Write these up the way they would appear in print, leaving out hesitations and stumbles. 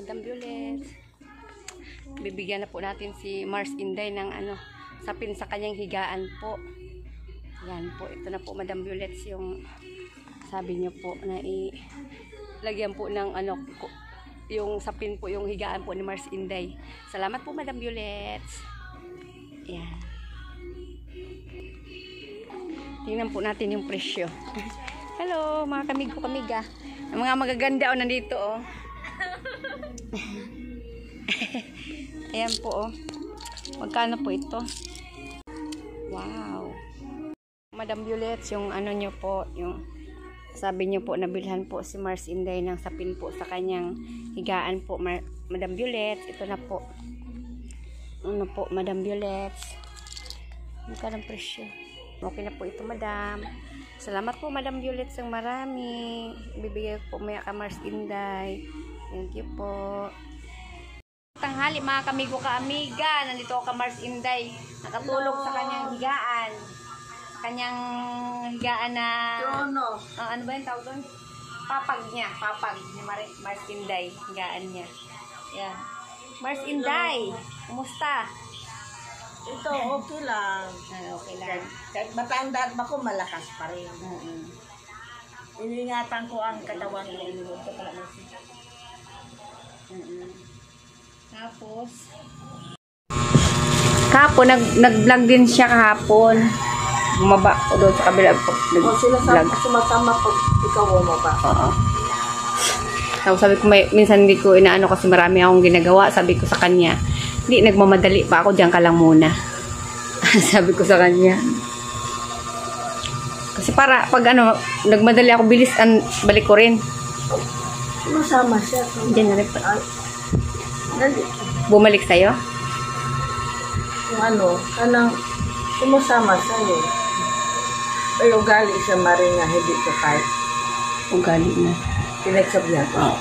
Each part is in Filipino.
Madam Violet. Bibigyan na po natin si Mars Inday ng sapin sa kanyang higaan po. Yan po, ito na po Madam Violet yung sabi niyo po na lagyan po ng yung sapin po yung higaan po ni Mars Inday. Salamat po Madam Violet. Yan. Tingnan po natin yung presyo. Hello mga kamig ko kamiga. Ang mga magaganda nandito Ayan po Magkano po ito? Wow. Madam Violet, yung nyo po, yung sabi nyo po, nabilhan po si Mars Inday ng sapin po sa kanyang higaan po, Madam Violet. Ito na po. Po, Madam Violet. Magkano ang presyo? Okay na po ito, Madam. Salamat po, Madam Violet, sang marami. Bibigay po maya ka Mars Inday. Thank you po. Tanghali mga kamigo ka-amiga, nandito ako ka Mars Inday, nakatulog sa kanyang higaan. Kanyang higaan na ano ba yung tawag doon? Papag ni Mars Inday, higaan niya. Yeah. Mars Inday, kumusta? Ito okay lang. Okay lang. Kahit matanda ako, malakas pa rin. Iningatan ko ang katawan ko. Tapos kahapon nag-vlog din siya kahapon. Bumaba ko doon sa kabila po. Sumasama pag ikaw bumaba. Oo. Tapos sabi ko minsan hindi ko inaano kasi marami akong ginagawa. Sabi ko sa kanya, hindi, nagmamadali pa ako, diyan ka lang muna. Sabi ko sa kanya. Kasi para pag nagmadali ako bilis, balik ko rin. Sumasama siya. Diyan na rin pa. Bumalik sa'yo? Yung kanang sumasama sa'yo. Ay, ugali siya maringa, hindi ka kahit. Ugali na. Pinagsabihan ko.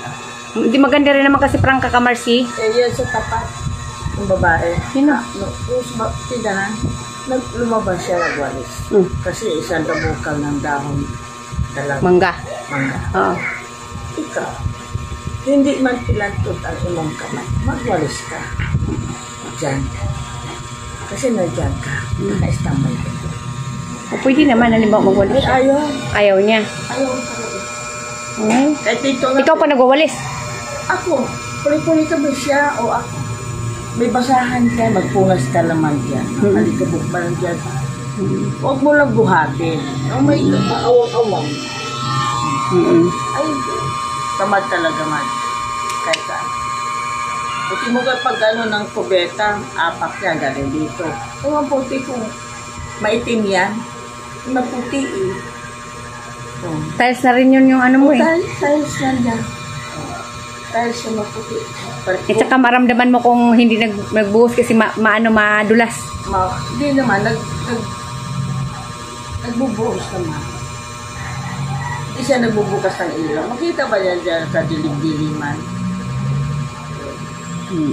Hindi maganda rin naman kasi prangka ka, Marcy. Yan sa tapat. Yung babae. Sino? Tindahan. Lumabas siya, nagwalis. Kasi isang dabukal ng dahon. Mangga. Oo. Ikaw, hindi man pilantod ang imong kamay. Magwalis ka. Diyan. Kasi nandiyan ka. Naka-istambay ka. O pwede naman, halimbawa magwalis siya. Ayaw niya. Ayaw ka rin. Kahit dito nga. Ikaw pa nagwawalis? Ako. Puli-puli ka ba siya o ako? May basahan ka, magpunas ka naman dyan. Alikabok ba lang dyan? Huwag mo lang buhatin. May awang-awang. Ay, tamad talaga man. Kahit saan. Buti mo kapag ng kubeta, apak yan, galing dito. Ewan puti kung maitim yan. Maputi eh. Tiles na rin yun yung mo eh. Tiles yan dyan. Tiles yung maputi. At saka maramdaman mo kung hindi nagbuhos kasi madulas. Hindi naman, nagbubuhos naman. Hindi siya nagbubukas ng ilaw. Makita ba yan dyan sa dilig-diliman?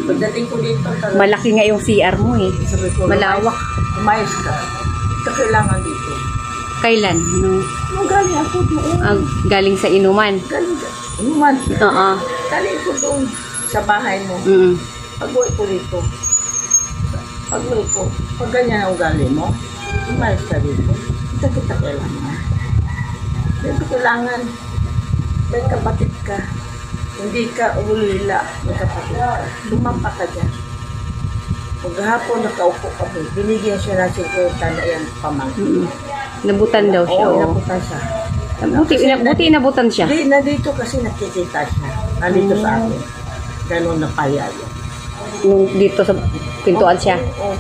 Pagdating ko dito, malaki nga yung CR mo eh. Malawak. Umayos ka. Ito kailangan dito. Kailan? Galing ako doon. Galing sa inuman? Galing sa inuman. Oo. Galing ko doon sa bahay mo. Pag-uwi ko dito. Pag-uwi ko. Pag ganyan ang ugali mo, umayos ka dito. Kita kailangan. Dito kailangan may kapatid ka. Hindi ka ulila, may kapatid ka. Lumampa ka dyan. Maghapon nakaupo ka mo. Binigyan siya ng 50 na yan pamangkin. Nabutan daw siya. Oo, nabutan siya. Buti inabutan siya. Hindi, nandito kasi nakikita siya. Nandito sa akin. Ganon na paya yun. Dito sa pintuan siya? Oo,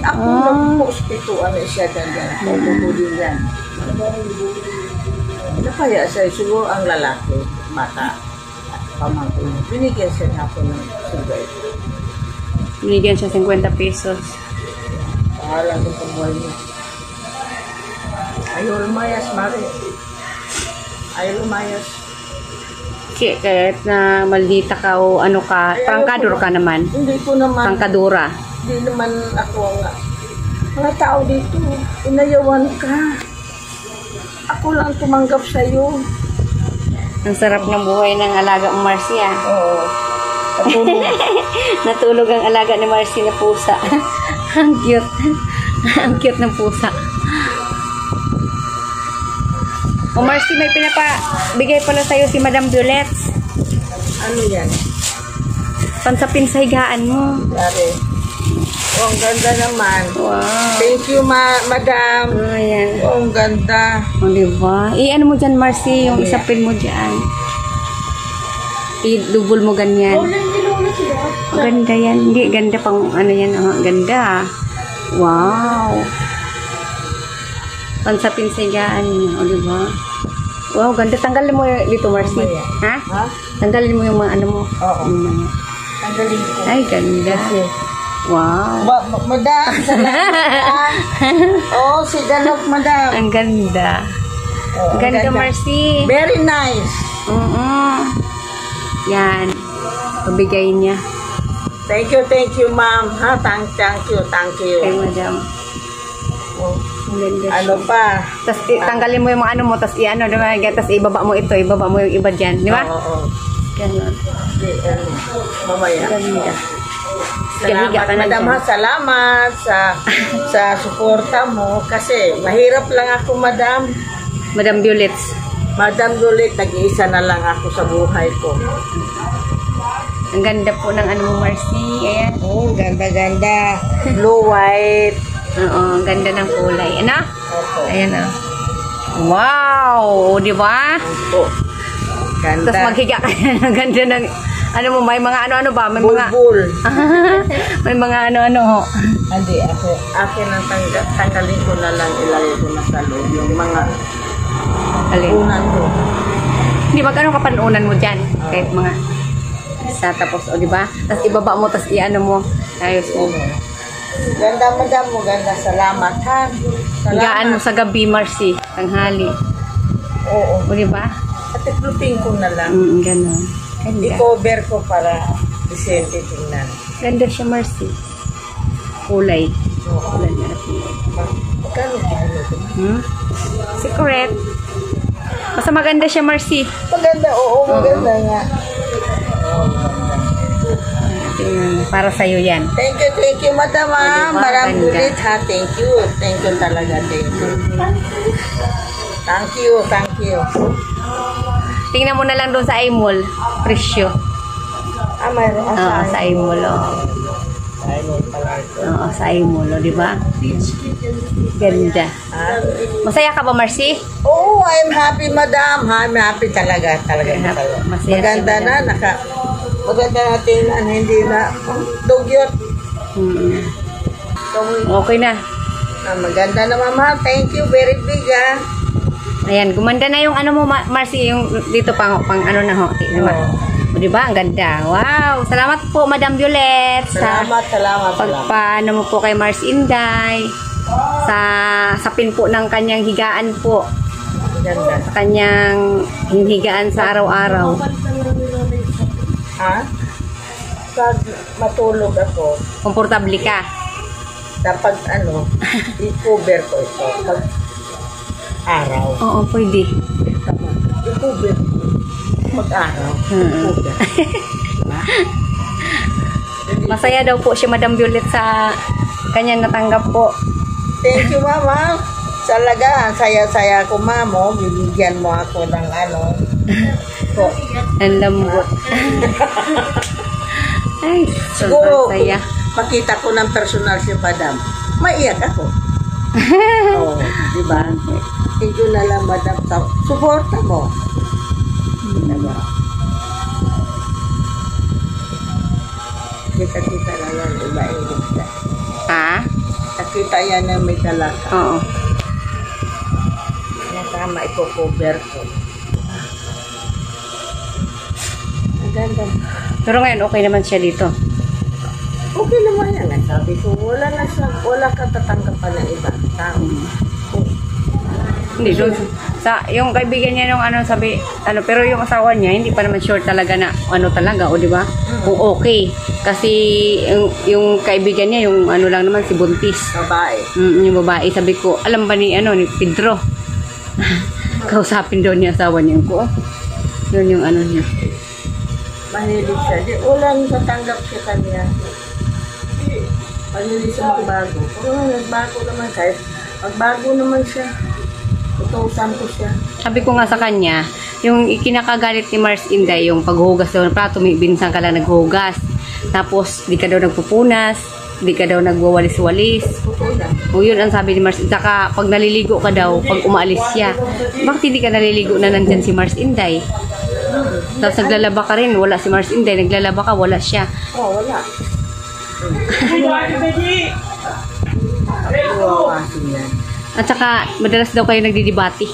ako nag-post pintuan na siya dyan. Pagpupulin yan. Napaya siya. Siguro ang lalaki, mata, pamangkin. Binigyan siya na ako ng sugay. Binigyan siya 50 pesos. Pahala ko sa buhay niya. Ayaw lumayas, Mari. Ayaw lumayas. Kasi kahit na maldita ka o prangkador ka naman. Hindi ko naman. Prangkadora. Hindi naman ako mga tao dito. Inayawan ka. Ako lang tumanggap sa'yo. Ang sarap ng buhay ng alaga ang Marcia. Oo. Natulog. Natulog ang alaga ni Marcy na pusa. Ang cute. Ang cute ng pusa. O Marcy, may pinapabigay pala sa'yo si Madam Violet. Ano yan? Pansapin sa higaan mo. Dari. Oh, ang ganda naman. Wow. Thank you, madam. Ayan. Oh, ang ganda. O, diba? Ano mo dyan, Marcy? Yung isapin mo dyan. I-double mo ganyan. Oh, ganda yan. Hindi, ganda pang ano yan. Oh, ganda. Wow. Pansapin sa higaan niya. O, diba? Wow, ganda. Tanggalin mo dito, Marcy. Ha? Ha? Tanggalin mo yung mga ano mo. Oo. Tanggalin ko. Ay, ganda. Wow. Madam, salamat. Oh, si Ganok, madam. Ang ganda. Oh, ang Ganda, Marcy. Very nice. Yan. Pabigay niya. Thank you, ma'am. Ha, thank you. Kay Madam. Oh, Ang ganda siya. ano pa? Tapos tanggalin mo yung mga ano mo, tapos i-ano, diba? Tapos ibaba mo ito, ibaba mo yung iba dyan. Di ba? Oo. Ganun. Mamaya. Ganda. Salamat, Higa ka na madam, dyan. ha. Salamat sa suporta mo. Kasi mahirap lang ako, madam. Madam Violet. Madam Gulit, nag-iisa na lang ako sa buhay ko. Ang ganda po ng ano mo, Marcy. Ayan. Oh, ganda. Blue, white. Oo, ang ganda ng kulay. Ano? Opo. Ayan o. Wow! Di ba? Opo. Ganda. Tapos maghiga ka na ng ganda ng ano mo, may mga ano-ano ba? May mga Bulbul. may mga ano-ano ho. Hindi, akin ang tanggalin ko na lang, ilagay ko na sa loob. Yung mga Alin? unan ko. Hindi, magkano ka panunan mo dyan? Kahit mga isa, tapos, o diba? Tapos ibaba mo, tapos i-ano mo. Ayos mo. Ganda, madam mo. Ganda. Salamat, ha. Higaan mo sa gabi, Marcy. Tanghali. Oo. O diba? At iplupin ko na lang. Gano'n. Ganda. I-cover ko para disente tingnan. Ganda siya, Marcy. Kulay. Oo. Kulay na natin. Magkano kilo ito? Secret. Basta maganda siya, Marcy. Maganda, oo, maganda nga. Para sa'yo yan. Thank you, madam, ha. Diba? Maraming Ganda. ulit, ha. Thank you talaga, thank you. Thank you. Tingnan mo na lang doon sa iMall. Presyo. Mayroon Oo, sa iMall. Oo, sa iMall. O, diba? Ganda. Masaya ka ba, Marcy? Oh, I'm happy, madam. I'm happy talaga. Masaya Maganda si na, Madam. maganda natin, hindi na, dugyot. Okay na. Maganda na, mama. Thank you, very big, ha. Ayan, gumanda na yung ano mo, Marcy, yung dito pang ano na ho. Diba? O, diba? Ang ganda. Wow! Salamat po, Madam Violet. Salamat. Pagpaano mo po kay Mars Inday. Sa pin po ng kanyang higaan po. Ganda. Sa kanyang higaan sa araw-araw. Ha? Pag matulog ako, Komportable ka. dapat i-cover ko ito. Pag araw. Oo, pwede. I-cover. Pag araw. I-cover. Masaya daw po si Madam Violet sa kanyang natanggap po. Thank you, mama. Talaga, saya-saya ko, mamo. Bibigyan mo ako ng ko. Ang lambot. Ay, Siguro, sobrang saya. makita ko ng personal si madam, maiyak ako. Oo, di ba? Thank you na lang, madam. Suporta mo. Diba? Kita-kita na yan, iba-ibig na. Ha? Nakita yan na may talaka. Oo. Tama, i-cover ko. Ang ganda. Pero ngayon, okay naman siya dito. Okay naman yan. Sabi ko, wala ka tatanggapan ng ibang tao. Hindi, doon. Yung kaibigan niya nung sabi, pero yung asawa niya, hindi pa naman sure talaga na talaga, o di ba? Kung okay. Kasi yung kaibigan niya, yung lang naman, si Buntis. Babae. Yung babae, sabi ko, alam ba ni Pedro? Kausapin daw niya asawa niya ko. Yun yung niya. Mahilig siya. Di, walang tatanggap siya kanya. Mahilig siya magbago. Pero nagbago naman kahit magbago naman siya. Utusan ko siya. Sabi ko nga sa kanya, yung ikinakagalit ni Mars Inday, yung paghuhugas daw ng plato, may binsang ka lang naghuhugas. Tapos, di ka daw nagpupunas, di ka daw nagwawalis-walis. O yun ang sabi ni Mars. Saka, pag naliligo ka daw, pag umaalis siya, bakit hindi ka naliligo na nandyan si Mars Inday? Tapos naglalaba ka rin, wala si Mars Inday. Naglalaba ka, wala siya. Oh, wala. At saka, madalas daw kayo nagdidibati.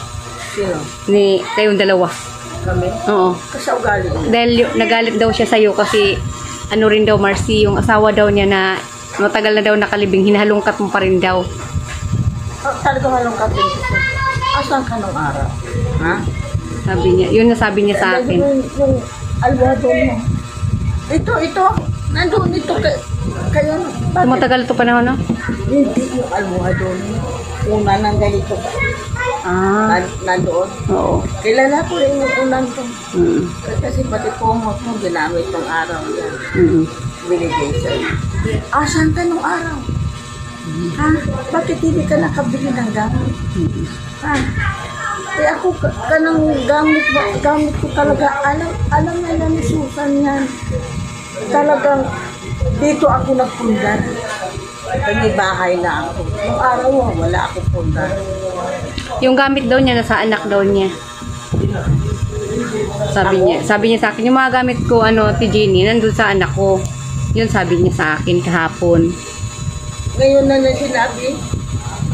Sino? Ni kayong dalawa. Kami? Oo. Kasi ugali. Dahil nagalit daw siya sa'yo kasi ano rin daw, Marcy, yung asawa daw niya na matagal na daw nakalibing, hinahalungkat mo pa rin daw. Oh, talaga halongkat din kasi. Asan ka nung araw? Ha? Sabi niya, yun na sabi niya sa akin. Yung alwado mo. Ito. Nandun ito. Kaya, bakit? Matagal ito panahon, no? Hindi yung alwado mo. Una nang ganito. Ah, Nandoon. oo. Kilala ko rin yung unang to. Mm. Kasi pati kumot mo, ginamit tong araw yan. Mm. Binigay sa'yo. Asan ka nung araw? Ha? Bakit hindi ka nakabili ng gamit? Ha? Eh ako, kanang gamit ko talaga, alam na lang ni Susan yan. Talagang, dito ako nagpundar. May bahay na ako. Nung araw, wala akong pundar. Yung gamit daw niya, nasa anak daw niya. Sabi niya sa akin, yung mga gamit ko, Ti Jenny, nandun sa anak ko. Yun sabi niya sa akin kahapon. Ngayon na sinabi,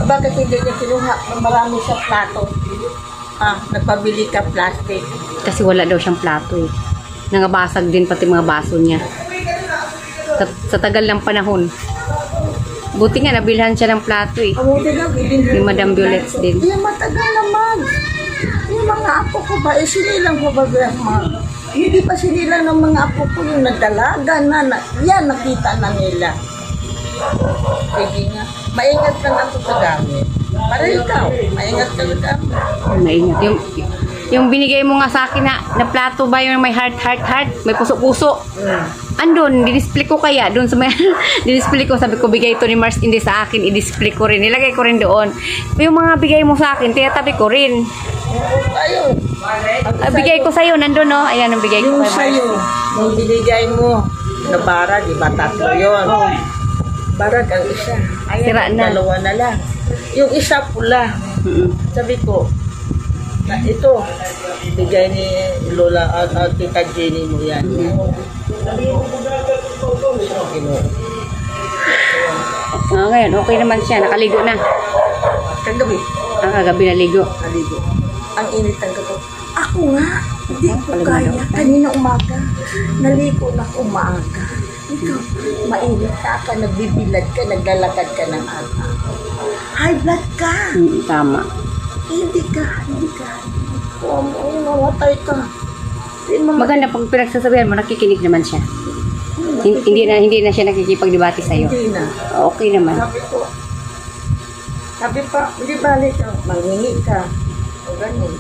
bakit hindi niya kinuha ng marami sa plato? Nagpabili ka plastic. Kasi wala daw siyang plato eh. Nangabasag din pati mga baso niya. Sa tagal ng panahon. Buti nga, nabilhan siya ng plato eh. Buti na, Ni Madam Violet din. Hindi, matagal naman. Yung mga apo ko ba, sinilang ko ba hindi pa sinilang ng mga apo ko yung nagdalaga na yan, nakita na nila. Sige nga, maingat ka na ito sa gamit. Para ikaw, maingat ka na gamit. Maingat. Yung binigay mo nga sa akin na plato ba yung may heart, may puso-puso. Andun, di-display ko kaya. Doon sa may, di-display ko, sabi ko, bigay ito ni Mars hindi sa akin, i-display ko rin. Nilagay ko rin doon. Yung mga bigay mo sa akin, tiyatabi ko rin. Ayun. Bigay ko sa'yo, nandun no? Ayan ang bigay ko Yung kay Mars. sa'yo, yung binigay mo, na bara, di ba tatlo yun? Barag ang isa. Ayan, Sira na. dalawa na lang. Yung isa pula. Sabi ko, na ito, bigay ni Lola at Tita Jenny mo yan. Ngayon, okay naman siya. Nakaligo na. Kagabi. Kagabi naligo. Naligo. Ang init ang gato. Ako nga, hindi ko kaya. Kanina umaga, naligo na umaga. Ikaw, mainit ka, nagbibilad ka, naglalakad ka ng aga. High blood ka. Tama. Hindi ka. Mamatay ka. Maganda pag pinagsasabihan mo, nakikinig naman siya. Hindi na siya nakikipagdebate sa'yo. Hindi na. Okay naman. Sabi pa, hindi balik ka, manghingi ka. O ganun.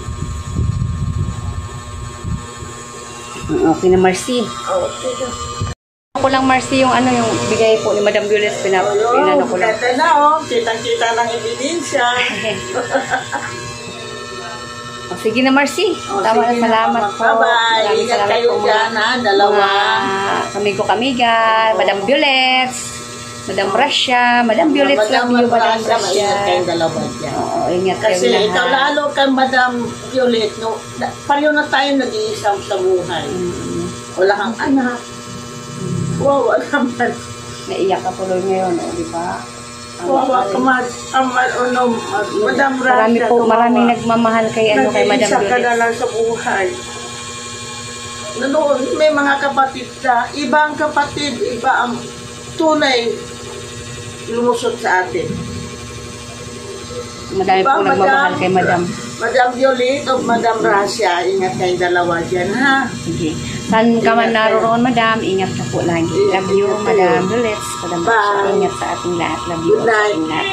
Okay na, Marcy. Okay na. Ako lang, Marcy, yung yung bigay po ni Madam Violet, pinano ko lang. Kita na, Kitang-kita ng ebidensya. Sige na, Marcy. Tama na, salamat po. Bye-bye. Ingat kayo dyan, dalawa. Kamigo-kamigan, Madam Violet, Madam Rasha, Madam Violet, love you, Madam Rasha. Ingat kayong dalawa dyan. Oo, ingat kayo Kasi lahat. ikaw lalo kay Madam Violet, no, pareho na tayo nag-iisang sa buhay. Wala kang anak. Wow, wala man. Naiyak ka tuloy ngayon, di ba? Wawa ka Madam Rasha. Maraming nagmamahal kay kay Madam Nag-iisa ka na Violet. lang sa buhay. Noon, may mga kapatid ka, iba ang kapatid, iba ang tunay lumusot sa atin. Madami Diba, po nagmamahal kay Madam. Madam Violet o Madam Rasha, ingat kayong dalawa dyan, ha? Sige. Saan ka man naroon, Madam, ingat ka po lagi. Love you, Madam Violet. Madam Rasha, Bye. ingat sa ating lahat. Love you Good night. sa ating lahat.